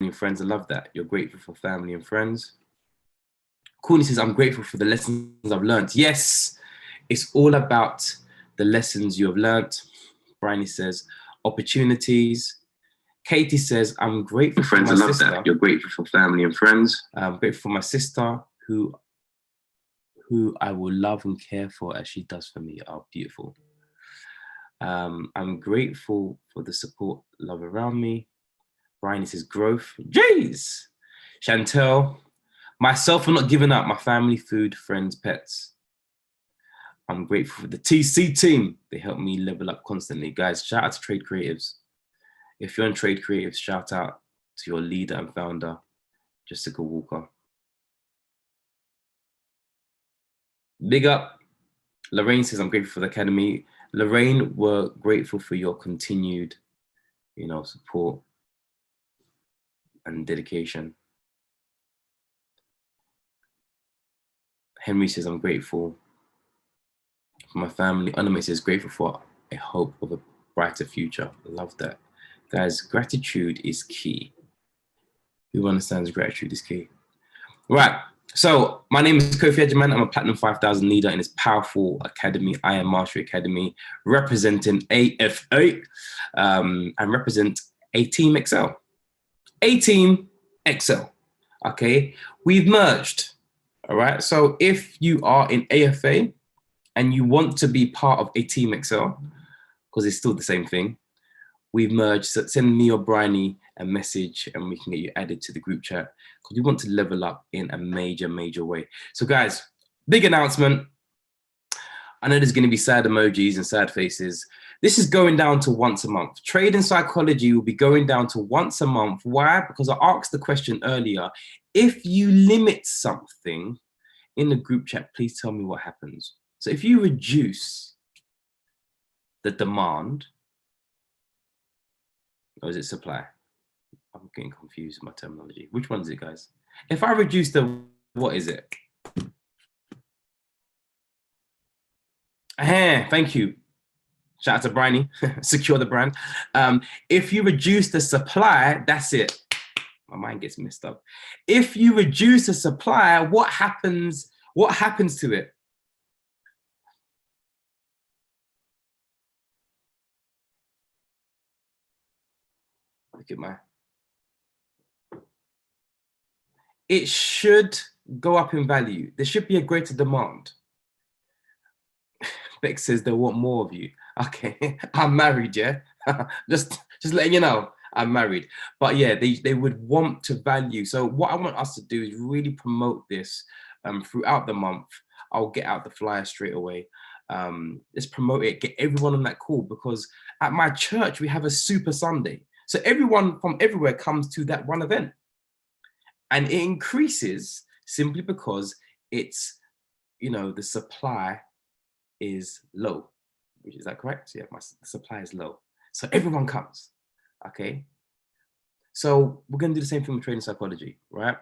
and friends. I love that. You're grateful for family and friends. Courtney says, I'm grateful for the lessons I've learned. Yes, it's all about the lessons you have learned. Bryony says, opportunities. Katie says, I'm grateful for my sister. That. You're grateful for family and friends. I'm grateful for my sister who I will love and care for as she does for me. Oh, beautiful. I'm grateful for the support, love around me. Brian says growth. Jeez. Chantel, myself for not giving up my family, food, friends, pets. I'm grateful for the TC team. They help me level up constantly. Guys, shout out to Trade Creatives. If you're in Trade Creatives, shout out to your leader and founder, Jessica Walker. Big up. Lorraine says, I'm grateful for the Academy. Lorraine, we're grateful for your continued, support and dedication. Henry says, I'm grateful for my family. Anime says, grateful for a hope of a brighter future. Love that. Guys, gratitude is key. Who understands gratitude is key? Right. So my name is Kofi Agyemang. I'm a Platinum 5000 leader in this powerful academy, I Am Mastery Academy, representing AFA and represent a Team Excel. A Team Excel. Okay. We've merged. All right. So if you are in AFA and you want to be part of a Team Excel, because it's still the same thing, we've merged. So send me or Bryony a message and we can get you added to the group chat because we want to level up in a major way. So guys, big announcement. I know there's going to be sad emojis and sad faces. This is going down to once a month. Trade and Psychology will be going down to once a month. Why? Because I asked the question earlier. If you limit something in the group chat, please tell me what happens. So if you reduce the demand, or is it supply? I'm getting confused with my terminology. Which one is it, guys? If I reduce the, what is it? Thank you. Shout out to Bryony, secure the brand. If you reduce the supply, that's it. My mind gets messed up. If you reduce the supply, what happens? What happens to it? Look at my. It should go up in value. There should be a greater demand. Beck says they want more of you. Okay, I'm married, yeah? just letting you know, I'm married. But yeah, they would want to value. So what I want us to do is really promote this throughout the month. I'll get out the flyer straight away. Let's promote it, get everyone on that call, because at my church, we have a Super Sunday. So everyone from everywhere comes to that one event. And it increases simply because it's, the supply is low. Is that correct? Yeah, the supply is low. So everyone comes, okay? So we're gonna do the same thing with Trade and Psychology, right?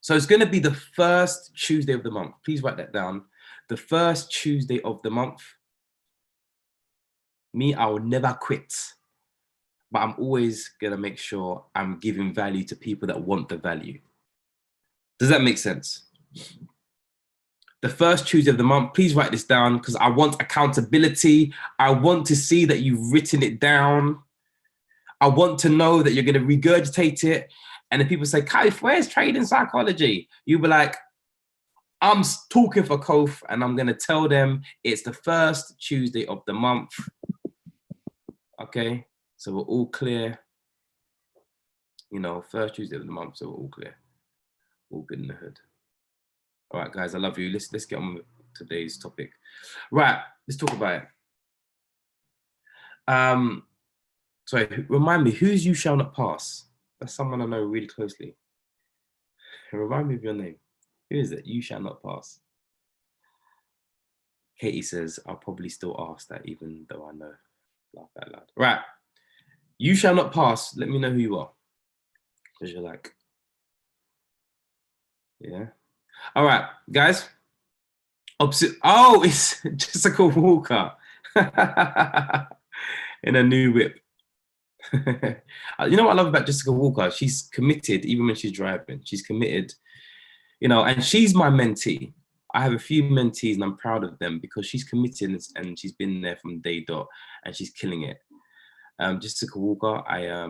So it's gonna be the first Tuesday of the month. Please write that down. The first Tuesday of the month. Me, I will never quit, but I'm always gonna make sure I'm giving value to people that want the value. Does that make sense? The first Tuesday of the month, please write this down because I want accountability. I want to see that you've written it down. I want to know that you're going to regurgitate it. And if people say, Kof, where's Trade and Psychology? You'll be like, I'm talking for Kof, and I'm going to tell them it's the first Tuesday of the month. Okay, so we're all clear. First Tuesday of the month, so we're all clear. All good in the hood. All right, guys, I love you. Let's get on with today's topic. Right, let's talk about it. Sorry, remind me, who's You Shall Not Pass? That's someone I know really closely. Remind me of your name. Who is it? You Shall Not Pass. Katie says, I'll probably still ask that even though I know. Laugh out loud. Right, You Shall Not Pass. Let me know who you are. Because you're like, yeah. All right, guys. Oh, it's Jessica Walker in a new whip. You know what I love about Jessica Walker? She's committed, even when she's driving. She's committed, you know, and she's my mentee. I have a few mentees and I'm proud of them because she's committed and she's been there from day dot and she's killing it. Jessica Walker, I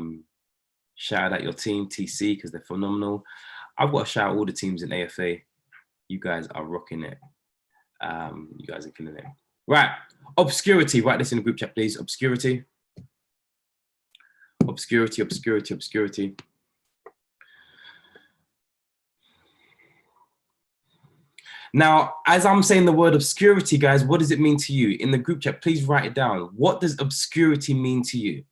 shout out your team, TC, because they're phenomenal. I've got to shout out all the teams in AFA. You guys are rocking it. You guys are killing it. Right, obscurity. Write this in the group chat, please. Obscurity. Obscurity, obscurity, obscurity. Now, as I'm saying the word obscurity, guys, what does it mean to you? In the group chat, please write it down. What does obscurity mean to you?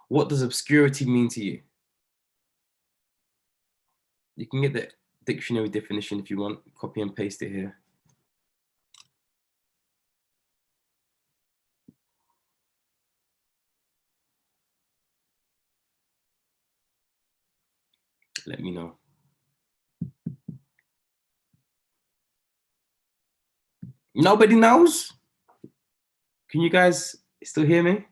What does obscurity mean to you? You can get the dictionary definition if you want, copy and paste it here. Let me know. Nobody knows? Can you guys still hear me?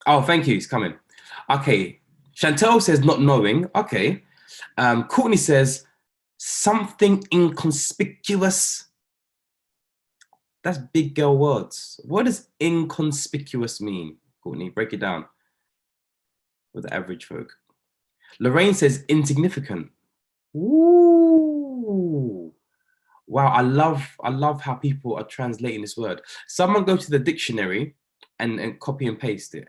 Oh, thank you, it's coming. Okay, Chantel says not knowing, okay. Courtney says something inconspicuous. That's big girl words. What does inconspicuous mean, Courtney? Break it down for the average folk. Lorraine says insignificant. Ooh. Wow, I love how people are translating this word. Someone go to the dictionary and copy and paste it.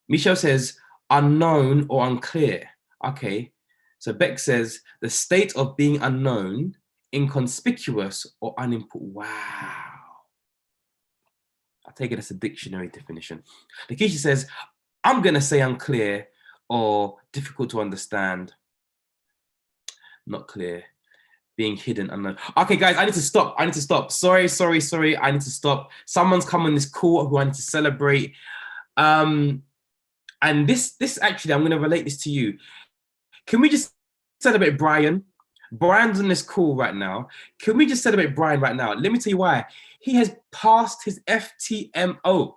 Michelle says unknown or unclear. Okay, so Beck says the state of being unknown, inconspicuous or unimportant. Wow. I'll take it as a dictionary definition. Lakeisha says, I'm gonna say unclear or difficult to understand. Not clear. Being hidden, unknown. Okay, guys, I need to stop. I need to stop. Sorry. I need to stop. Someone's come on this call who I need to celebrate. And this actually, I'm going to relate this to you. Can we just celebrate Brian? Brian's on this call right now. Can we just celebrate Brian right now? Let me tell you why. He has passed his FTMO.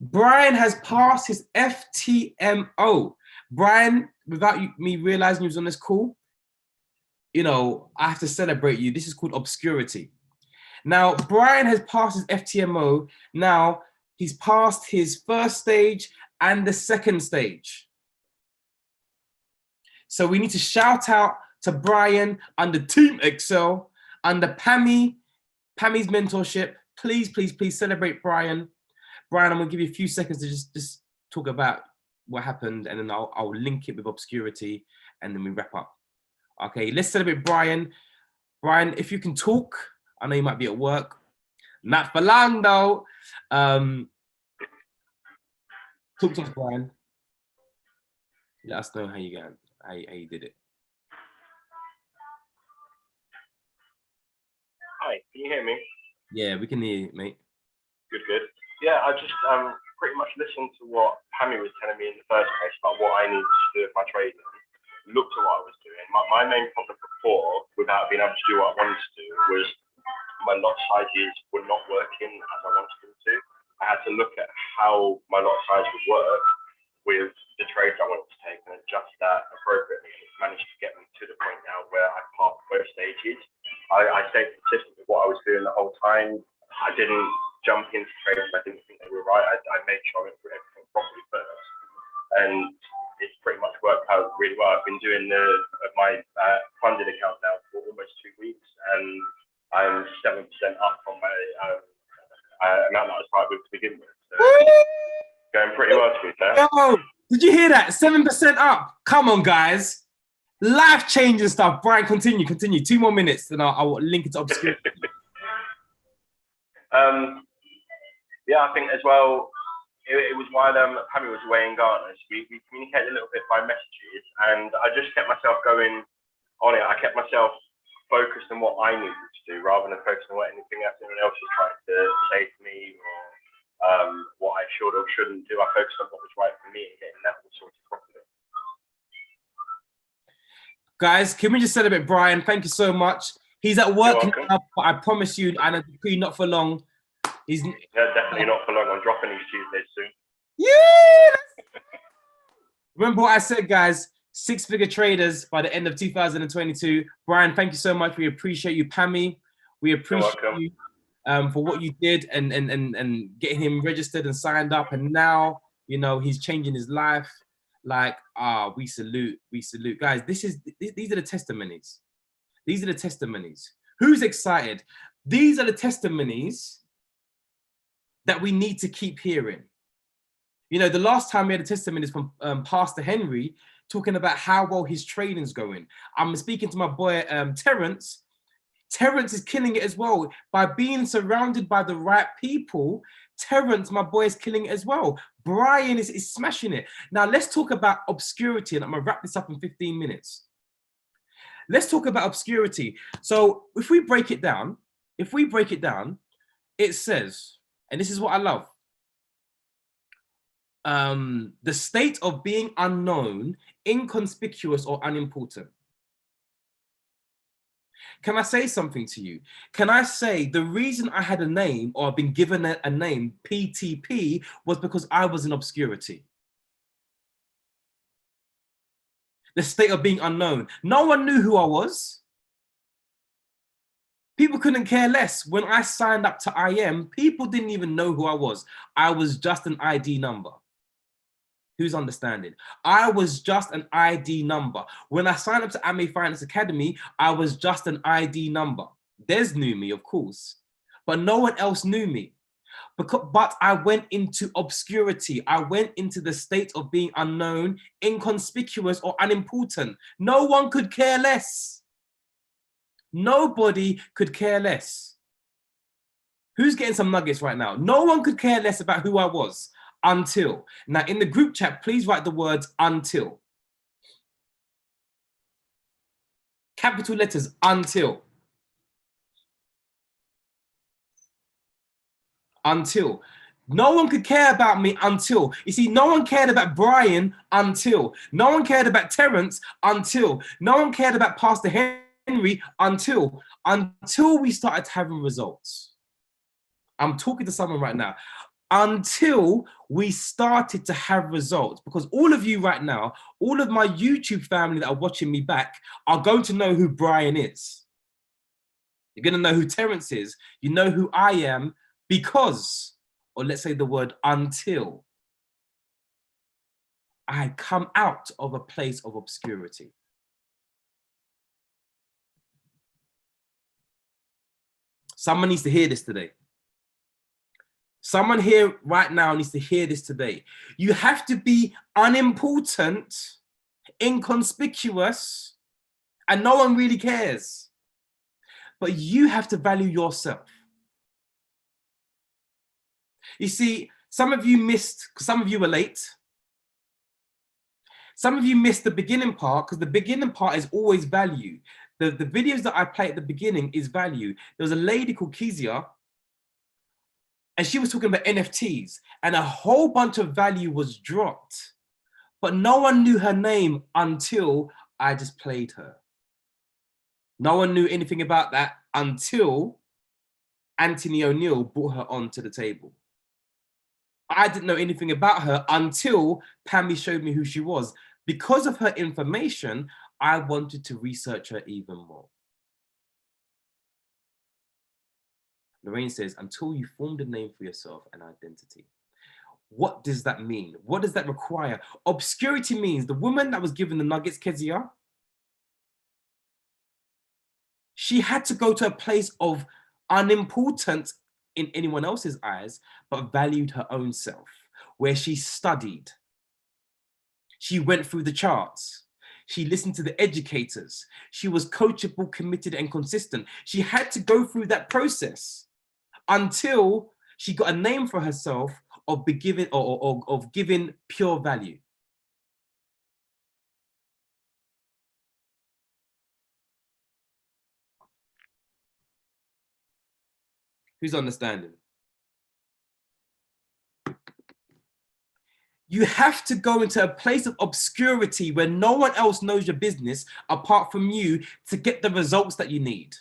Brian has passed his FTMO. Brian, without me realizing he was on this call, you know, I have to celebrate you. This is called obscurity. Now, Brian has passed his FTMO. Now, he's passed his first stage and the second stage. So we need to shout out to Brian under Team Excel, under Pammy's mentorship. Please celebrate Brian. Brian, I'm gonna give you a few seconds to just talk about what happened, and then I'll link it with obscurity, and then we wrap up. Okay, let's celebrate Brian. Brian, if you can talk, I know you might be at work. Not for long though. Talk to us, Brian. Let us know how you got, how you did it. Hi, can you hear me? Yeah, we can hear you, mate. Good. Yeah, I just pretty much listened to what Pammy was telling me in the first place about what I needed to do with my trading. Looked at what I was doing. My main problem before, without being able to do what I wanted to do, was my lot sizes were not working as I wanted them to. I had to look at how my lot size would work with the trades I wanted to take and adjust that appropriately. And it's managed to get me to the point now where I passed both stages. I stayed consistent with what I was doing the whole time. I didn't jump into trades I didn't think they were right. I made sure I went through everything properly first. And it's pretty much worked out really well. I've been doing my funded account now for almost 2 weeks, and I'm 7% up from my amount that I started with to begin with. So going pretty well, to be fair. Yo, did you hear that? 7% up. Come on, guys. Life-changing stuff. Brian, continue. 2 more minutes, then I'll link it to obscurity. Yeah, I think as well, it was while Pammy was away in Ghana, so we communicated a little bit by messages, and I just kept myself going on it. I kept myself focused on what I needed to do rather than focusing on what anything else anyone else was trying to say to me or what I should or shouldn't do. I focused on what was right for me and getting that all sorted properly. Guys, can we just celebrate Brian? Thank you so much. He's at You're work welcome. now, but I promise you, and I decree not for long. He's Yeah, definitely not for long. I'm dropping these Tuesdays soon. yeah. Remember what I said, guys. 6-figure traders by the end of 2022. Brian, thank you so much. We appreciate you, Pammy. We appreciate you for what you did and getting him registered and signed up. And now, you know, he's changing his life. Like, we salute, guys. These are the testimonies. These are the testimonies. Who's excited? These are the testimonies that we need to keep hearing. You know, the last time we had a testimony is from Pastor Henry talking about how well his training's going. I'm speaking to my boy, Terrence. Terrence is killing it as well. By being surrounded by the right people, Terrence, my boy, is killing it as well. Brian is smashing it. Now, let's talk about obscurity, and I'm going to wrap this up in 15 minutes. Let's talk about obscurity. So if we break it down, it says, and this is what I love, the state of being unknown, inconspicuous, or unimportant. Can I say something to you? Can I say the reason I had a name or been given a name, PTP, was because I was in obscurity. The state of being unknown. No one knew who I was. People couldn't care less. When I signed up to IM, people didn't even know who I was. I was just an ID number. Who's understanding? I was just an ID number. When I signed up to AME Finance Academy, I was just an ID number. Des knew me, of course, but no one else knew me. But I went into obscurity. I went into the state of being unknown, inconspicuous, or unimportant. No one could care less. Nobody could care less. Who's getting some nuggets right now? No one could care less about who I was. Until. Now, in the group chat, please write the words until. Capital letters, until. Until. No one could care about me until. You see, no one cared about Brian until. No one cared about Terrence until. No one cared about Pastor Henry until we started having results. I'm talking to someone right now. Until we started to have results, because all of you right now, all of my YouTube family that are watching me back are going to know who Brian is. You're going to know who Terrence is. You know who I am because, or let's say the word until, I had come out of a place of obscurity. Someone needs to hear this today. Someone here right now needs to hear this today. You have to be unimportant, inconspicuous, and no one really cares. But you have to value yourself. You see, some of you missed, some of you were late. Some of you missed the beginning part, because the beginning part is always value. The videos that I play at the beginning is value. There was a lady called Kezia, and she was talking about NFTs, and a whole bunch of value was dropped, but no one knew her name until I just played her. No one knew anything about that until Anthony O'Neill brought her onto the table. I didn't know anything about her until Pammy showed me who she was. Because of her information, I wanted to research her even more. Lorraine says, until you formed a name for yourself and identity. What does that mean? What does that require? Obscurity means the woman that was given the nuggets, Kezia, she had to go to a place of unimportance in anyone else's eyes, but valued her own self, where she studied. She went through the charts. She listened to the educators. She was coachable, committed, and consistent. She had to go through that process until she got a name for herself of giving of giving pure value. Who's understanding? You have to go into a place of obscurity where no one else knows your business apart from you to get the results that you need.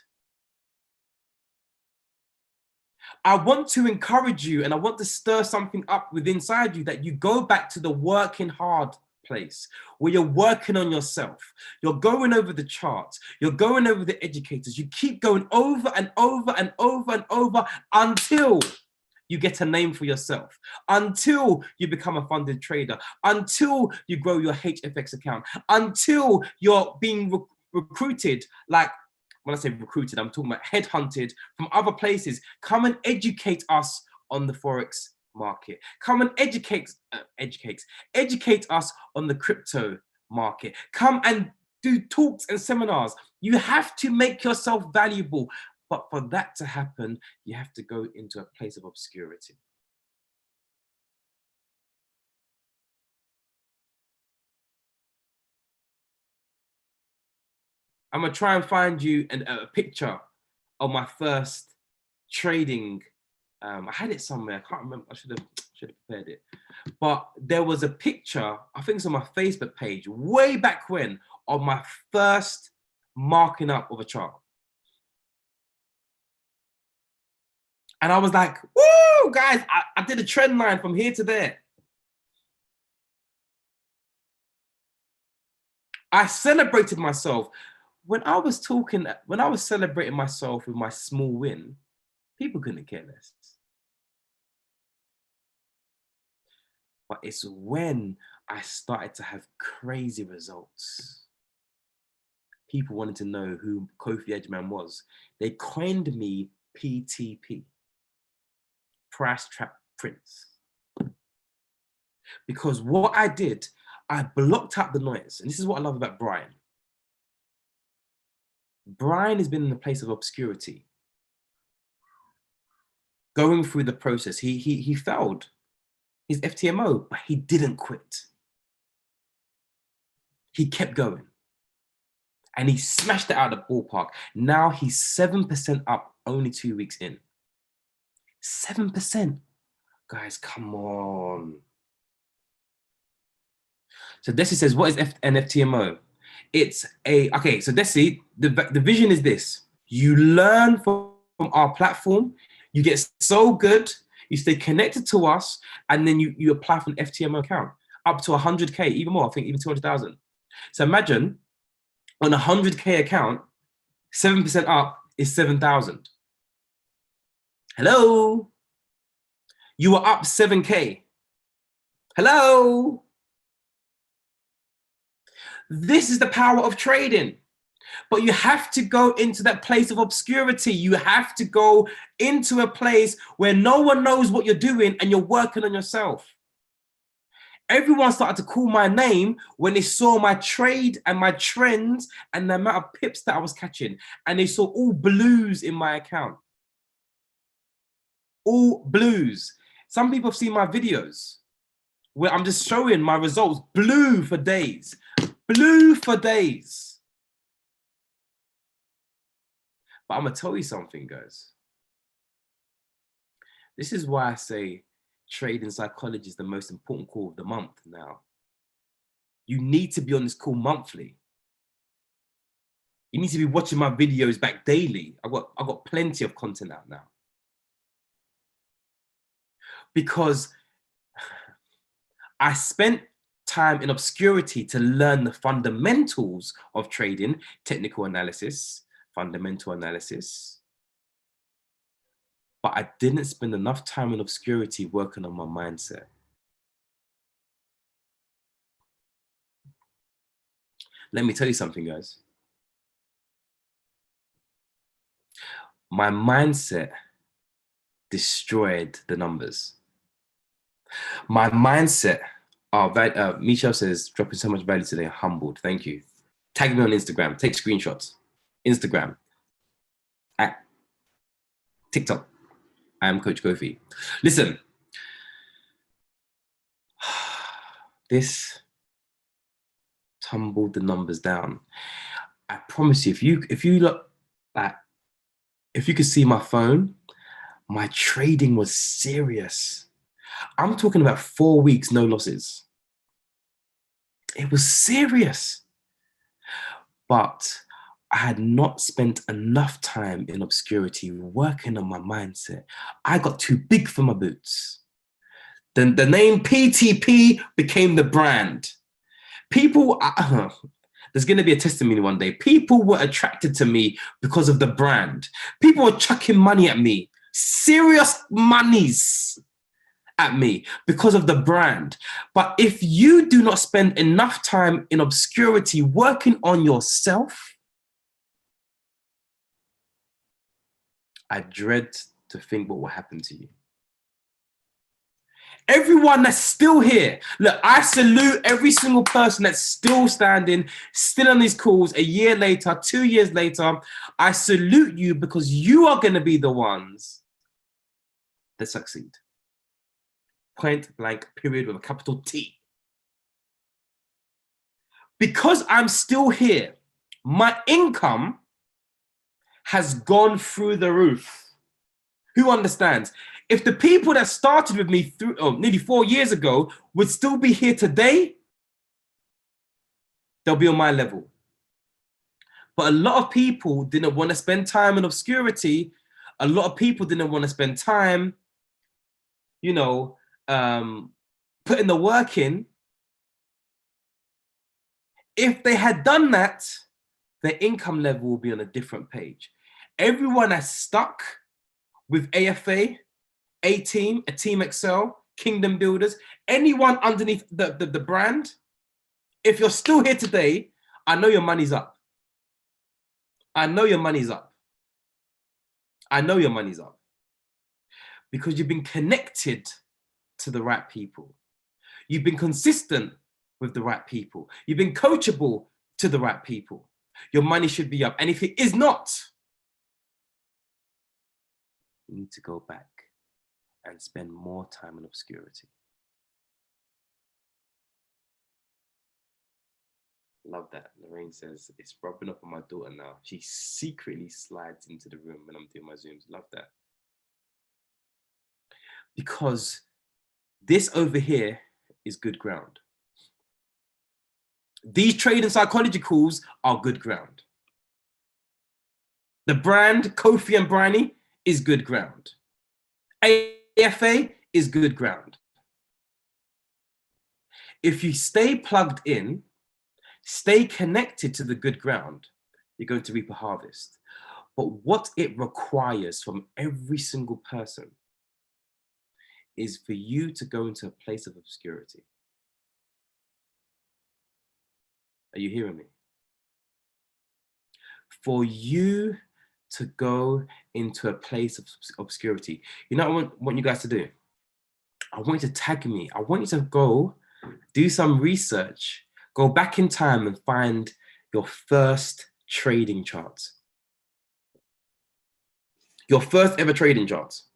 I want to encourage you and I want to stir something up within inside you that you go back to the working hard place where you're working on yourself. You're going over the charts. You're going over the educators. You keep going over and over and over and over until you get a name for yourself, until you become a funded trader, until you grow your HFX account, until you're being recruited. Like, when I say recruited, I'm talking about headhunted from other places. Come and educate us on the Forex market. Come and educate us on the crypto market. Come and do talks and seminars. You have to make yourself valuable. But for that to happen, you have to go into a place of obscurity. I'm gonna try and find you a picture of my first trading. I had it somewhere. I can't remember. I should have prepared it. But there was a picture, I think it's on my Facebook page, way back when, of my first marking up of a chart. And I was like, woo, guys, I did a trend line from here to there. I celebrated myself. When I was celebrating myself with my small win, people couldn't care less. But it's when I started to have crazy results. People wanted to know who Kofi Agyemang was. They coined me PTP, Price Trap Prince. Because what I did, I blocked out the noise. And this is what I love about Brian. Brian has been in a place of obscurity. Going through the process, he failed his FTMO, but he didn't quit. He kept going. And he smashed it out of the ballpark. Now he's 7% up only 2 weeks in. 7%. Guys, come on. So Desi says, what is an FTMO? It's okay, so Desi, the vision is this. You learn from our platform, you get so good, you stay connected to us, and then you apply for an FTMO account up to 100K, even more, I think even 200,000. So imagine on a 100K account, 7% up is 7,000. Hello? You are up 7K. Hello? This is the power of trading. But you have to go into that place of obscurity. You have to go into a place where no one knows what you're doing and you're working on yourself. Everyone started to call my name when they saw my trade and my trends and the amount of pips that I was catching. And they saw all blues in my account. All blues. Some people have seen my videos where I'm just showing my results blue for days. Blue for days. But I'm going to tell you something, guys. This is why I say trading psychology is the most important call of the month now. You need to be on this call monthly. You need to be watching my videos back daily. I've got plenty of content out now. Because I spent time in obscurity to learn the fundamentals of trading, technical analysis, fundamental analysis. But I didn't spend enough time in obscurity working on my mindset. Let me tell you something, guys. My mindset destroyed the numbers. My mindset, Michelle says, dropping so much value today, humbled. Thank you. Tag me on Instagram, take screenshots. Instagram, at TikTok. I am Coach Kofi. Listen, this tumbled the numbers down. I promise you, if you look at, if you could see my phone, my trading was serious. I'm talking about 4 weeks, no losses. It was serious. But I had not spent enough time in obscurity working on my mindset. I got too big for my boots. Then the name PTP became the brand. People, there's going to be a testimony one day. People were attracted to me because of the brand. People were chucking money at me, serious monies at me because of the brand. But if you do not spend enough time in obscurity working on yourself, I dread to think what will happen to you. Everyone that's still here, look, I salute every single person that's still standing, still on these calls a year later, 2 years later. I salute you because you are going to be the ones that succeed. Point blank, period, with a capital T. Because I'm still here, my income has gone through the roof. Who understands? If the people that started with me nearly 4 years ago would still be here today, they'll be on my level. But a lot of people didn't want to spend time in obscurity. A lot of people didn't want to spend time, putting the work in. If they had done that, their income level will be on a different page. Everyone that's stuck with AFA, A-Team, A Team Excel, Kingdom Builders, anyone underneath the brand, if you're still here today, I know your money's up. I know your money's up. I know your money's up. Because you've been connected to the right people. You've been consistent with the right people. You've been coachable to the right people. Your money should be up. And if it is not, you need to go back and spend more time in obscurity. Love that. Lorraine says, it's rubbing up on my daughter now. She secretly slides into the room when I'm doing my Zooms. Love that. Because this over here is good ground. These trading psychology calls are good ground. The brand, Kofi and Bryony, is good ground. AFA is good ground. If you stay plugged in, stay connected to the good ground, you're going to reap a harvest. But what it requires from every single person is for you to go into a place of obscurity. Are you hearing me? For you to go into a place of obscurity. You know what I want you guys to do? I want you to tag me. I want you to go do some research, go back in time and find your first trading charts. Your first ever trading charts.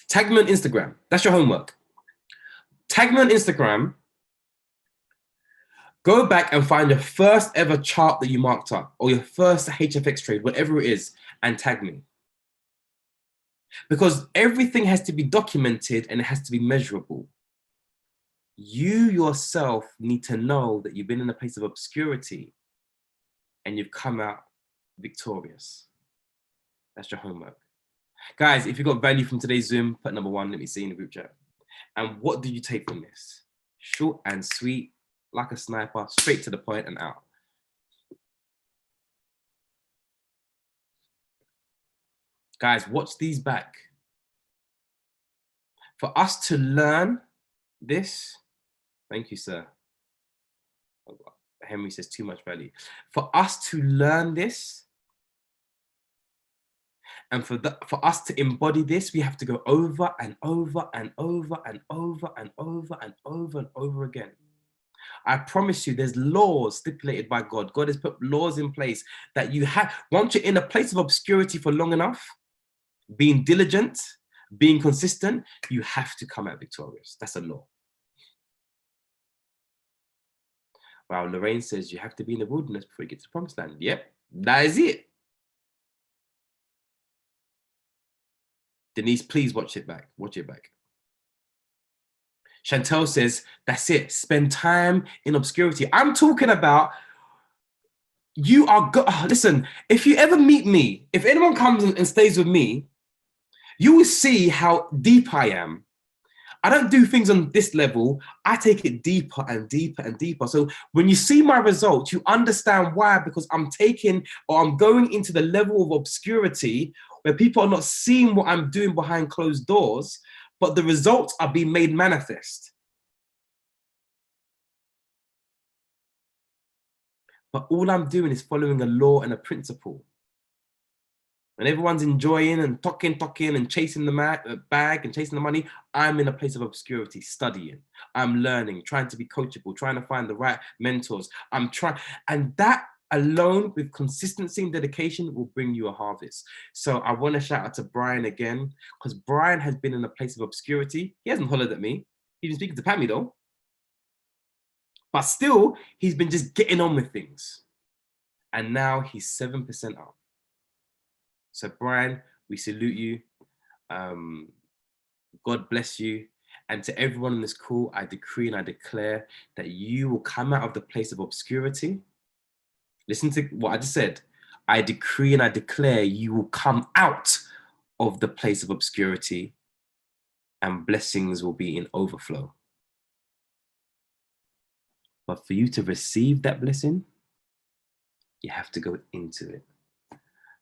Tag me on Instagram. That's your homework. Tag me on Instagram. Go back and find your first ever chart that you marked up, or your first HFX trade, whatever it is, and tag me. Because everything has to be documented and it has to be measurable. You yourself need to know that you've been in a place of obscurity and you've come out victorious. That's your homework. Guys, if you got value from today's Zoom, put number 1, let me see in the group chat. And what do you take from this? Short and sweet, like a sniper, straight to the point and out. Guys, watch these back. For us to learn this, thank you, sir. Henry says too much value. For us to learn this, and for us to embody this, we have to go over and over and over and over and over and over and over again. I promise you, there's laws stipulated by God. God has put laws in place that you have. Once you're in a place of obscurity for long enough, being diligent, being consistent, you have to come out victorious. That's a law. Wow, Lorraine says you have to be in the wilderness before you get to the promised land. Yep, that is it. Denise, please watch it back. Watch it back. Chantel says, that's it. Spend time in obscurity. I'm talking about you are listen, if you ever meet me, if anyone comes and stays with me, you will see how deep I am. I don't do things on this level. I take it deeper and deeper and deeper. So when you see my results, you understand why, because I'm taking, or I'm going into the level of obscurity where people are not seeing what I'm doing behind closed doors, but the results are being made manifest. But all I'm doing is following a law and a principle. And everyone's enjoying and talking and chasing the bag and chasing the money. I'm in a place of obscurity, studying. I'm learning, trying to be coachable, trying to find the right mentors. I'm trying, and that alone with consistency and dedication will bring you a harvest. So I want to shout out to Brian again, because Brian has been in a place of obscurity. He hasn't hollered at me. He's been speaking to Pammy though. But still, he's been just getting on with things. And now he's 7% up. So Brian, we salute you. God bless you. And to everyone on this call, I decree and I declare that you will come out of the place of obscurity. Listen to what I just said. I decree and I declare you will come out of the place of obscurity and blessings will be in overflow. But for you to receive that blessing, you have to go into it.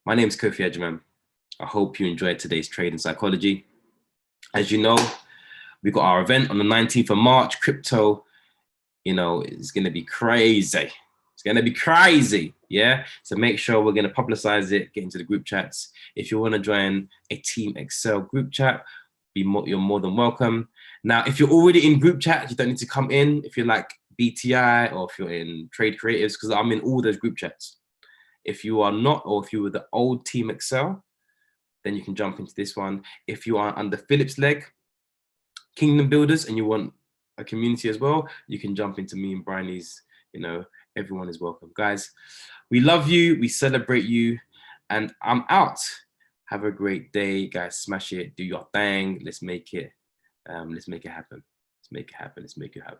My name is Kofi Agyemang. I hope you enjoyed today's Trade in Psychology. As you know, we got our event on the 19th of March. Crypto, it's going to be crazy. It's going to be crazy. Yeah. So make sure we're going to publicize it, get into the group chats. If you want to join a Team Excel group chat, you're more than welcome. Now, if you're already in group chat, you don't need to come in. If you're like BTI or if you're in Trade Creatives, because I'm in all those group chats. If you are not, or if you were the old Team Excel, then you can jump into this one. If you are under Philip's leg, Kingdom Builders, and you want a community as well, you can jump into me and Bryony's. Everyone is welcome. Guys, we love you, we celebrate you, and I'm out. Have a great day, guys. Smash it, do your thing. Let's make it happen. Let's make it happen. Let's make it happen.